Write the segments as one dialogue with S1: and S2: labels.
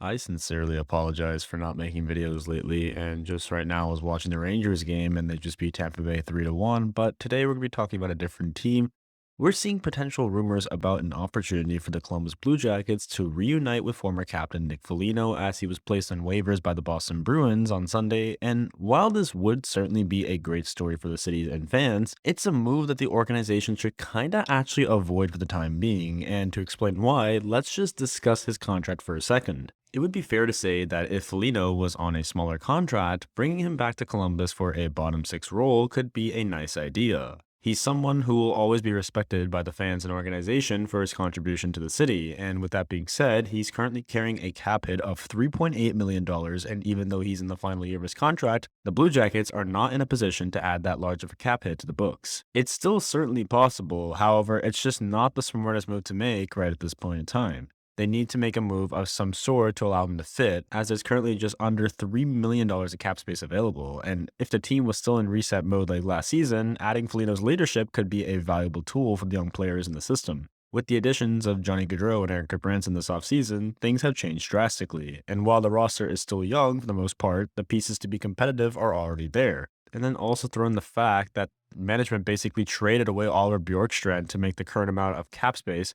S1: I sincerely apologize for not making videos lately, and just right now I was watching the Rangers game and they just beat Tampa Bay 3-1. But today we're going to be talking about a different team. We're seeing potential rumors about an opportunity for the Columbus Blue Jackets to reunite with former captain Nick Foligno as he was placed on waivers by the Boston Bruins on Sunday. And while this would certainly be a great story for the city and fans, it's a move that the organization should kinda actually avoid for the time being. And to explain why, let's just discuss his contract for a second. It would be fair to say that if Foligno was on a smaller contract, bringing him back to Columbus for a bottom six role could be a nice idea. He's someone who will always be respected by the fans and organization for his contribution to the city, and with that being said, he's currently carrying a cap hit of $3.8 million, and even though he's in the final year of his contract, the Blue Jackets are not in a position to add that large of a cap hit to the books. It's still certainly possible, however, it's just not the smartest move to make right at this point in time. They need to make a move of some sort to allow them to fit, as there's currently just under $3 million of cap space available. And if the team was still in reset mode like last season, adding Foligno's leadership could be a valuable tool for the young players in the system. With the additions of Johnny Gaudreau and Eric Gudbranson this offseason, things have changed drastically. And while the roster is still young for the most part, the pieces to be competitive are already there. And then also throw in the fact that management basically traded away Oliver Bjorkstrand to make the current amount of cap space.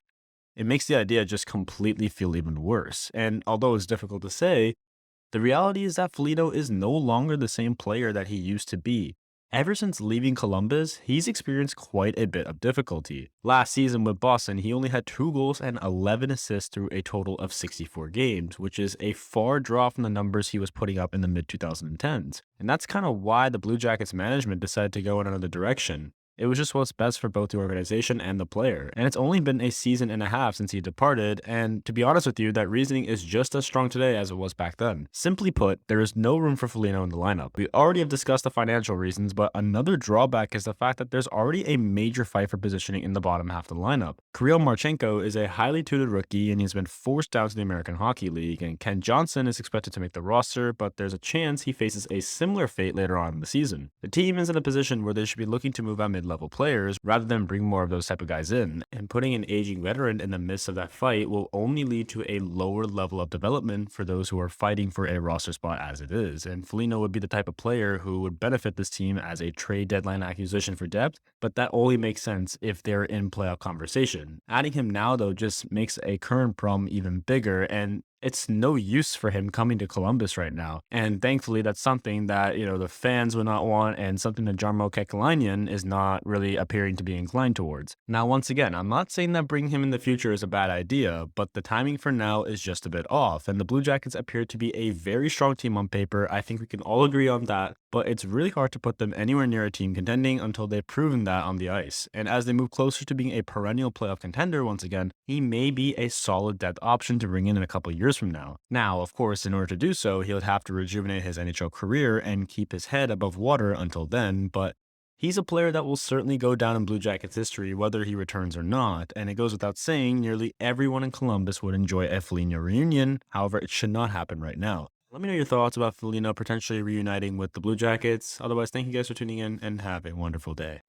S1: It makes the idea just completely feel even worse. And although it's difficult to say, the reality is that Foligno is no longer the same player that he used to be. Ever since leaving Columbus, he's experienced quite a bit of difficulty. Last season with Boston, he only had 2 goals and 11 assists through a total of 64 games, which is a far drop from the numbers he was putting up in the mid 2010s. And that's kind of why the Blue Jackets management decided to go in another direction. It was just what's best for both the organization and the player. And it's only been a season and a half since he departed, and to be honest with you, that reasoning is just as strong today as it was back then. Simply put, there is no room for Foligno in the lineup. We already have discussed the financial reasons, but another drawback is the fact that there's already a major fight for positioning in the bottom half of the lineup. Kirill Marchenko is a highly tutored rookie, and he's been forced down to the American Hockey League, and Ken Johnson is expected to make the roster, but there's a chance he faces a similar fate later on in the season. The team is in a position where they should be looking to move out mid-level players rather than bring more of those type of guys in, and putting an aging veteran in the midst of that fight will only lead to a lower level of development for those who are fighting for a roster spot as it is, and Foligno would be the type of player who would benefit this team as a trade deadline acquisition for depth, but that only makes sense if they're in playoff conversation. Adding him now though just makes a current problem even bigger, and it's no use for him coming to Columbus right now. And thankfully, that's something that, the fans would not want and something that Jarmo Kekalainen is not really appearing to be inclined towards. Now, once again, I'm not saying that bringing him in the future is a bad idea, but the timing for now is just a bit off. And the Blue Jackets appear to be a very strong team on paper. I think we can all agree on that, but it's really hard to put them anywhere near a team contending until they've proven that on the ice. And as they move closer to being a perennial playoff contender once again, he may be a solid depth option to bring in a couple years from now. Now, of course, in order to do so, he would have to rejuvenate his NHL career and keep his head above water until then, but he's a player that will certainly go down in Blue Jackets history whether he returns or not, and it goes without saying nearly everyone in Columbus would enjoy a Foligno reunion. However, it should not happen right now. Let me know your thoughts about Foligno potentially reuniting with the Blue Jackets. Otherwise, thank you guys for tuning in and have a wonderful day.